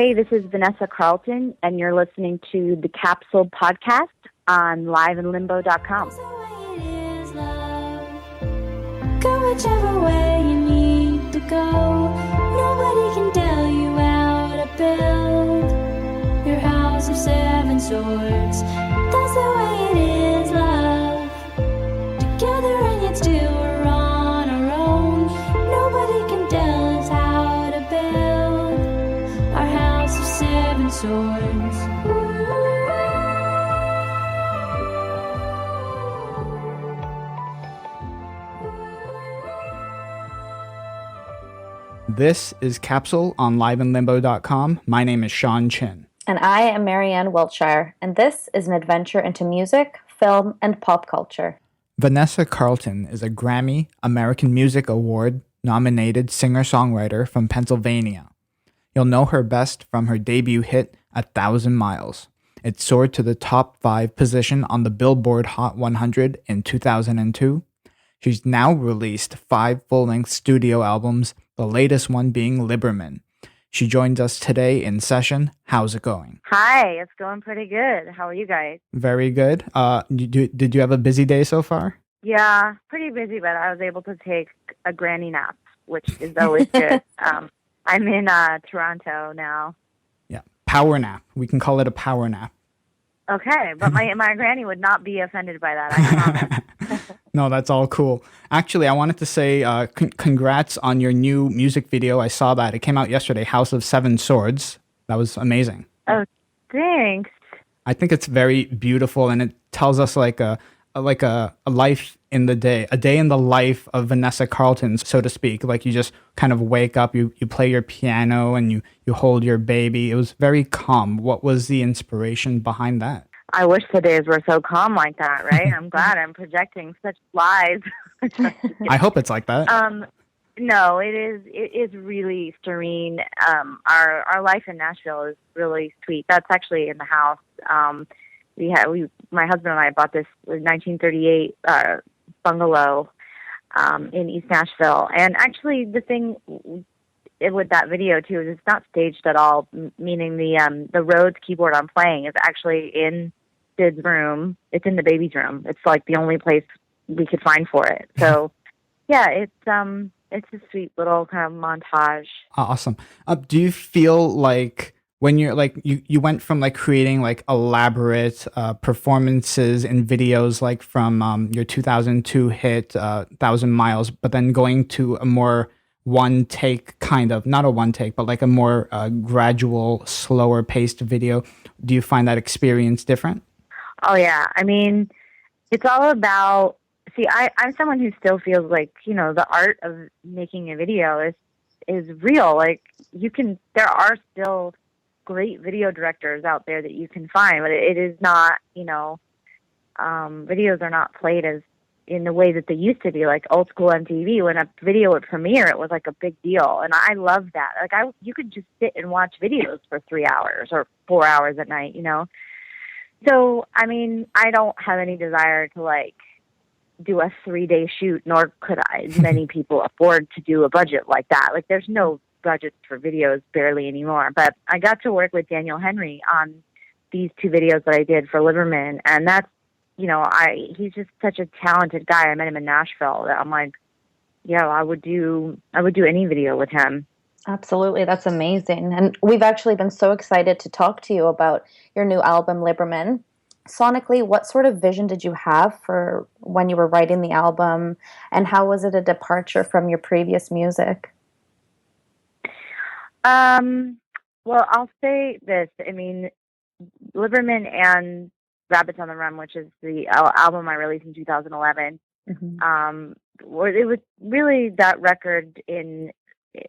Hey, this is Vanessa Carlton, and you're listening to the Capsule podcast on liveandlimbo.com. Go whichever way you need to go. Nobody can tell you how to build your house of seven swords. That's the way it is, love. Together and yet still we're on our own. Nobody can tell us how to build our house of seven swords. This is Capsule on liveandlimbo.com. My name is Sean Chin. And I am Marianne Wiltshire, and this is an adventure into music, film, and pop culture. Vanessa Carlton is a Grammy American Music Award nominated singer-songwriter from Pennsylvania. You'll know her best from her debut hit, 1,000 Miles. It soared to the top 5 position on the Billboard Hot 100 in 2002. She's now released 5 full-length studio albums, the latest one being Liberman. She joins us today in session. How's it going? Hi, it's going pretty good. How are you guys? Very good. Did you have a busy day so far? Yeah, pretty busy, but I was able to take a granny nap, which is always good. I'm in Toronto now. Yeah, power nap. We can call it a power nap. Okay, but my granny would not be offended by that, I promise. No, that's all cool. Actually, I wanted to say congrats on your new music video. I saw that. It came out yesterday, House of Seven Swords. That was amazing. Oh, thanks. I think it's very beautiful, and it tells us like a life in the day, a day in the life of Vanessa Carlton, so to speak. Like you just kind of wake up, you play your piano, and you hold your baby. It was very calm. What was the inspiration behind that? I wish the days were so calm like that, right? I'm glad I'm projecting such lies. I hope it's like that. No, it is really serene. Our life in Nashville is really sweet. That's actually in the house. My husband and I bought this 1938 bungalow in East Nashville. And actually, the thing with that video too is it's not staged at all. Meaning the Rhodes keyboard I'm playing is actually in Sid's room. It's in the baby's room. It's like the only place we could find for it. So yeah, it's a sweet little kind of montage. Awesome. Do you feel like when you're like you went from like creating like elaborate performances in videos like from your 2002 hit 1,000 Miles, but then going to a more one take kind of, not a one take, but like a more gradual, slower paced video? Do you find that experience different? Oh yeah. I mean, it's all about, I'm someone who still feels like, the art of making a video is real. Like there are still great video directors out there that you can find, but it is not, videos are not played as in the way that they used to be, like old school MTV. When a video would premiere, it was like a big deal. And I love that. Like you could just sit and watch videos for 3 hours or 4 hours at night, So, I mean, I don't have any desire to like do a 3-day shoot, nor could many people afford to do a budget like that. Like there's no budgets for videos barely anymore. But I got to work with Daniel Henry on these 2 videos that I did for Liberman, and that's, he's just such a talented guy. I met him in Nashville. That I'm like, yeah, I would do any video with him. Absolutely. That's amazing. And we've actually been so excited to talk to you about your new album, Liberman. Sonically, what sort of vision did you have for when you were writing the album, and how was it a departure from your previous music? Well, I'll say this. I mean, Liberman and Rabbits on the Run, which is the album I released in 2011, it was really that record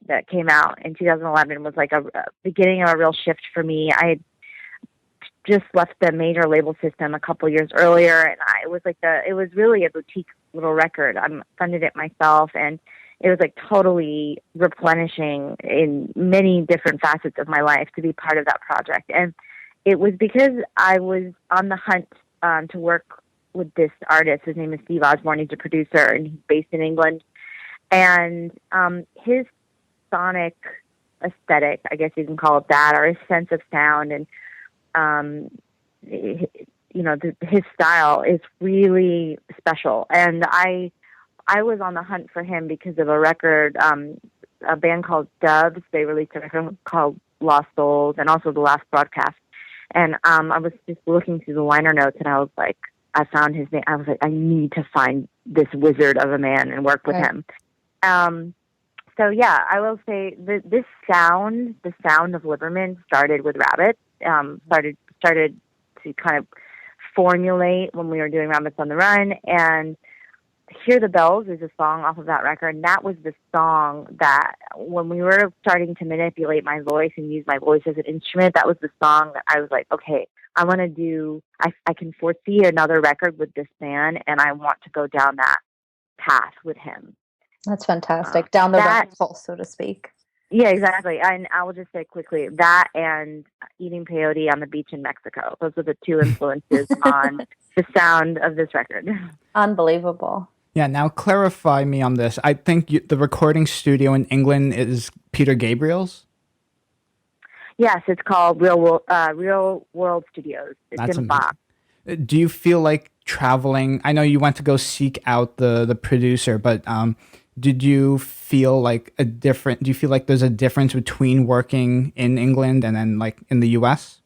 that came out in 2011 was like a beginning of a real shift for me. I had just left the major label system a couple years earlier, and it was really a boutique little record. I funded it myself, and it was like totally replenishing in many different facets of my life to be part of that project. And it was because I was on the hunt to work with this artist. His name is Steve Osborne. He's a producer, and he's based in England. And his sonic aesthetic, I guess you can call it that, or his sense of sound, and his style is really special. And I was on the hunt for him because of a record, a band called Doves. They released a record called Lost Souls, and also The Last Broadcast. And I was just looking through the liner notes, and I found his name. I was like, I need to find this wizard of a man and work with him. So yeah, I will say this sound, the sound of Liberman, started with Rabbit. Started to kind of formulate when we were doing Rabbits on the Run, and Hear the Bells is a song off of that record, and that was the song that when we were starting to manipulate my voice and use my voice as an instrument, that was the song that I was like, okay, I want to do, I can foresee another record with this man, and I want to go down that path with him. That's fantastic. Down the rabbit hole, so to speak. Yeah, exactly. And I will just say quickly, that and eating peyote on the beach in Mexico. Those are the two influences on the sound of this record. Unbelievable. Yeah, now clarify me on this. I think the recording studio in England is Peter Gabriel's? Yes, it's called Real World Studios. It's in Bath. Do you feel like traveling? I know you went to go seek out the producer, but did you feel like do you feel like there's a difference between working in England and then like in the US?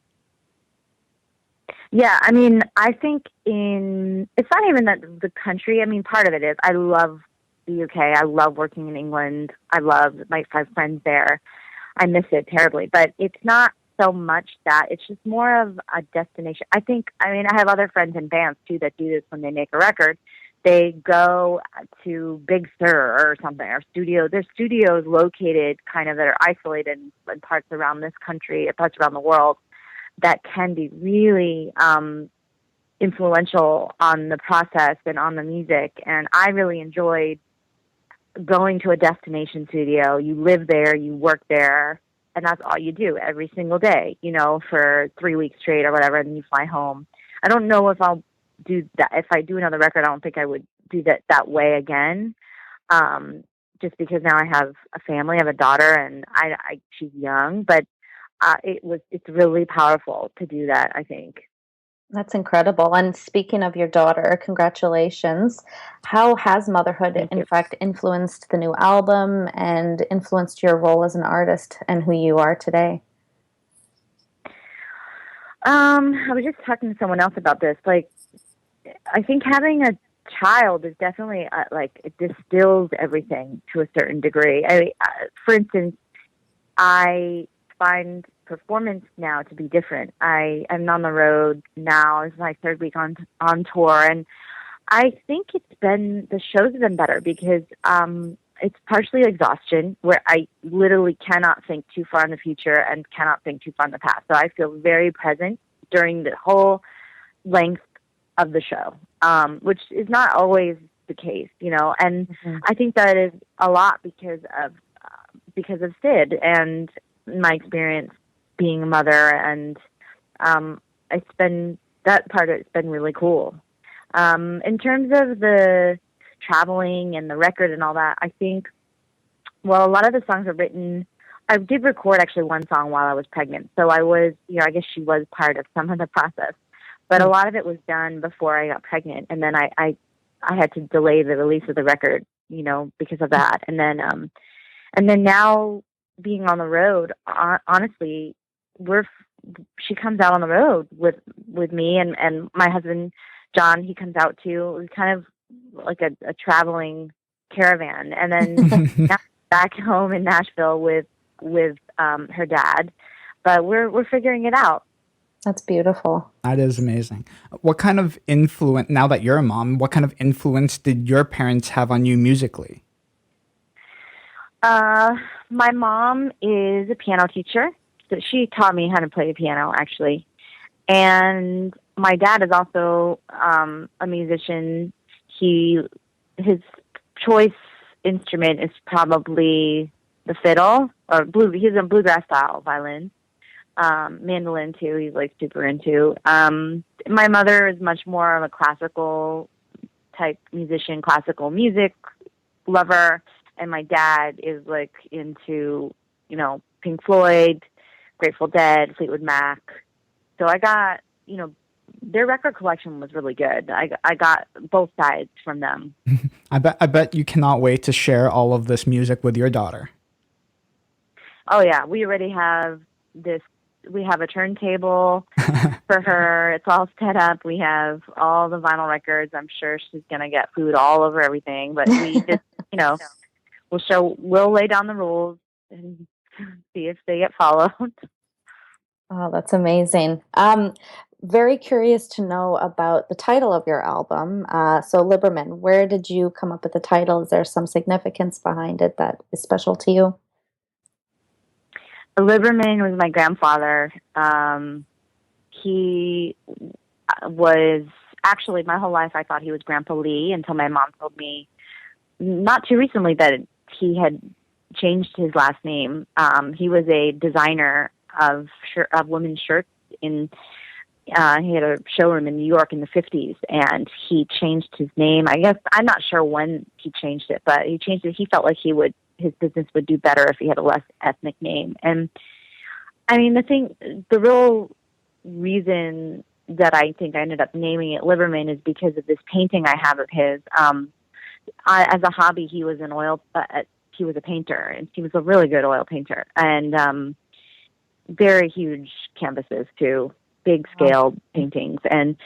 Yeah, I mean, I think it's not even that the country. I mean, part of it is I love the UK. I love working in England. I love my 5 friends there. I miss it terribly, but it's not so much that. It's just more of a destination. I have other friends in bands too that do this when they make a record. They go to Big Sur or something, or studio. There's studios located kind of that are isolated in parts around this country, or parts around the world, that can be really influential on the process and on the music. And I really enjoyed going to a destination studio. You live there, you work there, and that's all you do every single day, for 3 weeks straight or whatever, and you fly home. I don't know if I'll do that. If I do another record, I don't think I would do that way again. Just because now I have a family, I have a daughter, and she's young, but it's really powerful to do that, I think. That's incredible. And speaking of your daughter, congratulations. How has motherhood, in fact, influenced the new album and influenced your role as an artist and who you are today? I was just talking to someone else about this. Like, I think having a child is definitely it distills everything to a certain degree. For instance, I find performance now to be different. I'm on the road now. It's my 3rd week on tour, and I think the shows have been better because it's partially exhaustion, where I literally cannot think too far in the future and cannot think too far in the past. So I feel very present during the whole length of the show, which is not always the case, and I think that is a lot because of Sid and my experience being a mother, and it's been really cool. In terms of the traveling and the record and all that, I think, a lot of the songs are written. I did record actually one song while I was pregnant, so I was, I guess she was part of some of the process, but a lot of it was done before I got pregnant, and then I had to delay the release of the record, because of that, and then now being on the road, honestly, she comes out on the road with me and my husband John. He comes out too. It's kind of like a traveling caravan, and then now back home in Nashville with her dad. But we're figuring it out. That's beautiful. That is amazing. What kind of influence, now that you're a mom, what kind of influence did your parents have on you musically? My mom is a piano teacher. So she taught me how to play the piano, actually. And my dad is also a musician. His choice instrument is probably the fiddle, or he's a bluegrass style violin. Mandolin too, he's like super into. My mother is much more of a classical type musician, classical music lover. And my dad is like into, Pink Floyd, Grateful Dead, Fleetwood Mac. So I got, their record collection was really good. I got both sides from them. I bet you cannot wait to share all of this music with your daughter. Oh yeah, we already have this. We have a turntable for her. It's all set up. We have all the vinyl records. I'm sure she's gonna get food all over everything. But we just, we'll lay down the rules and see if they get followed. Oh, that's amazing. Very curious to know about the title of your album. So Liberman, where did you come up with the title? Is there some significance behind it that is special to you? Liberman was my grandfather. He was actually, my whole life I thought he was Grandpa Lee until my mom told me not too recently that he had changed his last name. He was a designer of women's shirts he had a showroom in New York in the 50s, and he changed his name. I guess, I'm not sure when he changed it, but he changed it. He felt like his business would do better if he had a less ethnic name. And I mean, the real reason that I think I ended up naming it Liberman is because of this painting I have of his. As a hobby, he was he was a painter, and he was a really good oil painter, and very huge canvases too, big scale paintings, and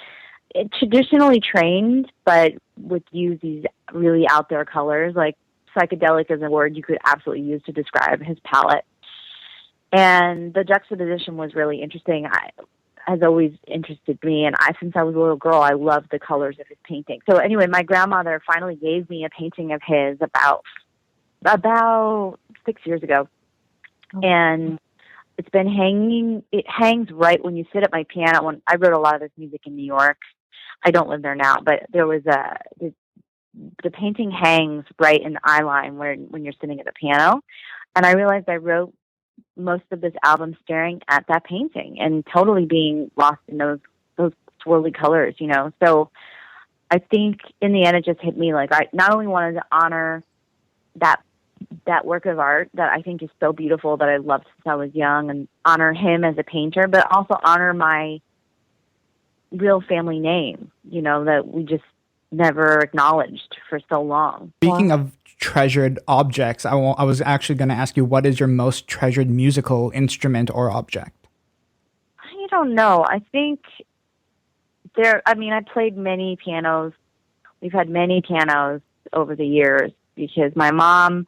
traditionally trained, but would use these really out there colors. Like psychedelic is a word you could absolutely use to describe his palette. And the juxtaposition was really interesting. Has always interested me, and since I was a little girl, I loved the colors of his painting. So anyway, my grandmother finally gave me a painting of his about 6 years ago, and it's been hanging. It hangs right when you sit at my piano. When I wrote a lot of this music in New York, I don't live there now, but there was the painting hangs right in the eye line when you're sitting at the piano, and I realized I wrote most of this album staring at that painting and totally being lost in those swirly colors, So I think in the end it just hit me like I not only wanted to honor that work of art that I think is so beautiful that I loved since I was young, and honor him as a painter, but also honor my real family name, that we just never acknowledged for so long. Speaking of treasured objects, I was actually going to ask you, what is your most treasured musical instrument or object? I don't know. I think I played many pianos. We've had many pianos over the years because my mom,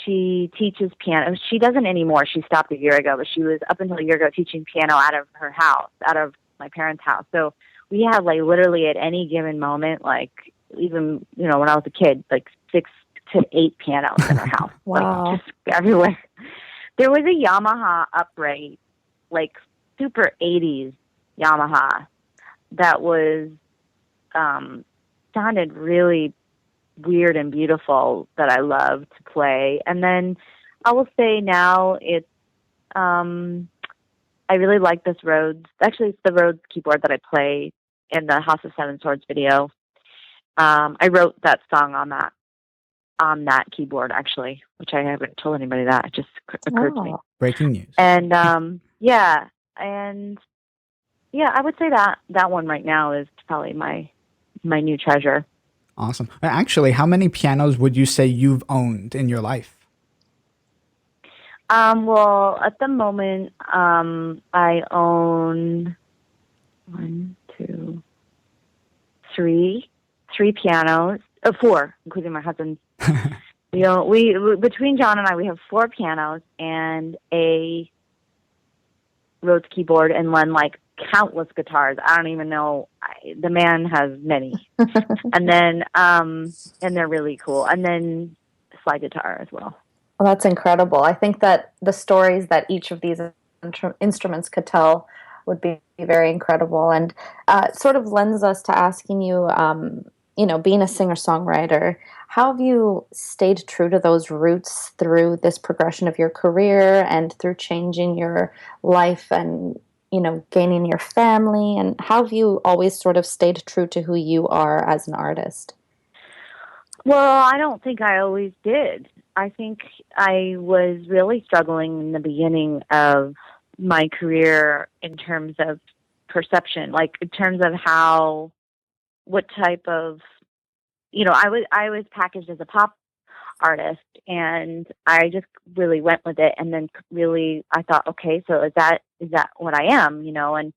she teaches piano. She doesn't anymore. She stopped a year ago, but she was up until a year ago teaching piano out of her house, out of my parents' house. So we had like literally at any given moment, like even, when I was a kid, like 6 to 8 pianos in our house. Wow. Like just everywhere. There was a Yamaha upright, like super 80s Yamaha that was, sounded really weird and beautiful that I love to play. And then I will say now it's, I really like this Rhodes. Actually, it's the Rhodes keyboard that I play in the House of Seven Swords video. I wrote that song on that keyboard, actually, which I haven't told anybody that. It just occurred to me. Breaking news. And I would say that one right now is probably my new treasure. Awesome. Actually, how many pianos would you say you've owned in your life? Well, at the moment, I own 1, 2, 3 pianos. 4, including my husband's. We between John and I, we have 4 pianos and a Rhodes keyboard, and then like countless guitars. I don't even know. The man has many, and then and they're really cool. And then slide guitar as well. Well, that's incredible. I think that the stories that each of these instruments could tell would be very incredible, and sort of lends us to asking you, being a singer-songwriter, how have you stayed true to those roots through this progression of your career and through changing your life and, gaining your family? And how have you always sort of stayed true to who you are as an artist? Well, I don't think I always did. I think I was really struggling in the beginning of my career in terms of perception, like in terms of what type of, I was packaged as a pop artist, and I just really went with it. And then really, I thought, okay, so is that what I am, And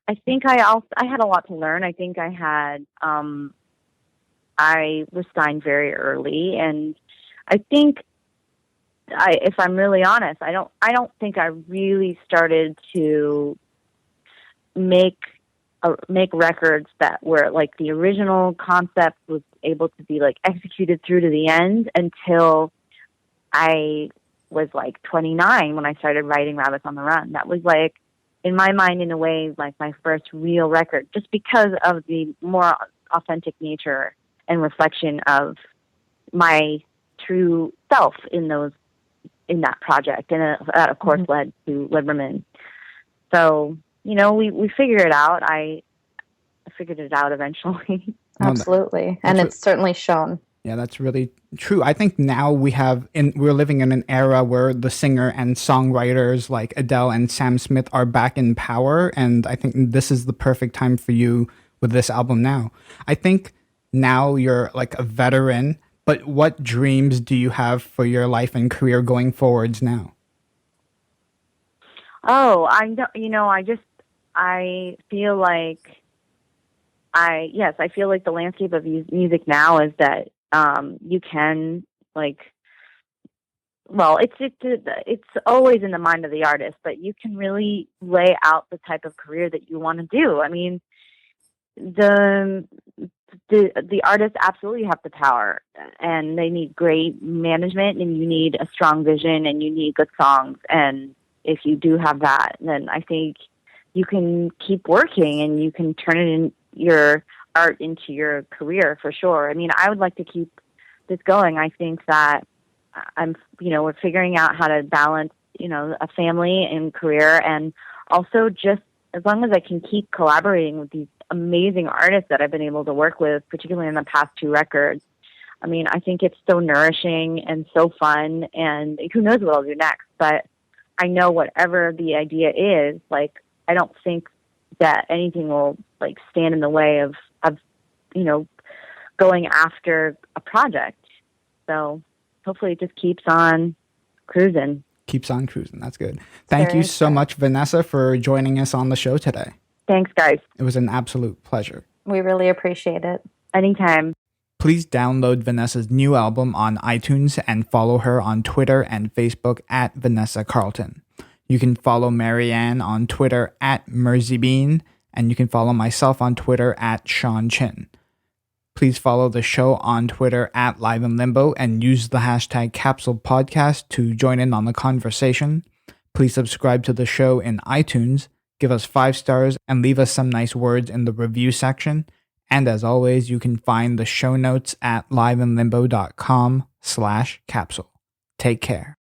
I think I had a lot to learn. I think I was signed very early, and I think if I'm really honest, I don't think I really started to make records that were like the original concept was able to be like executed through to the end until I was like 29 when I started writing Rabbits on the Run. That was like, in my mind, in a way, like my first real record, just because of the more authentic nature and reflection of my true self in that project. And that, of course, led to Liberman. So, we figured it out. I figured it out eventually. Absolutely. And it's certainly shown. Yeah, that's really true. I think now we're living in an era where the singer and songwriters like Adele and Sam Smith are back in power. And I think this is the perfect time for you with this album now. I think now you're like a veteran, but what dreams do you have for your life and career going forwards now? Oh, I feel like I feel like the landscape of music now is that you can it's always in the mind of the artist, but you can really lay out the type of career that you want to do. I mean, the artists absolutely have the power, and they need great management, and you need a strong vision, and you need good songs. And if you do have that, then I think you can keep working, and you can turn your art into your career for sure. I mean, I would like to keep this going. I think that we're figuring out how to balance, a family and career, and also just as long as I can keep collaborating with these amazing artists that I've been able to work with, particularly in the past 2 records. I mean, I think it's so nourishing and so fun, and who knows what I'll do next, but I know whatever the idea is, I don't think that anything will stand in the way of going after a project. So hopefully it just keeps on cruising. Keeps on cruising. That's good. Thank you so much, Vanessa, for joining us on the show today. Thanks, guys. It was an absolute pleasure. We really appreciate it. Anytime. Please download Vanessa's new album on iTunes and follow her on Twitter and Facebook at Vanessa Carlton. You can follow Marianne on Twitter at MerseyBean, and you can follow myself on Twitter at Sean Chin. Please follow the show on Twitter at Live in Limbo and use the hashtag Capsule Podcast to join in on the conversation. Please subscribe to the show in iTunes, give us 5 stars, and leave us some nice words in the review section. And as always, you can find the show notes at liveinlimbo.com/capsule. Take care.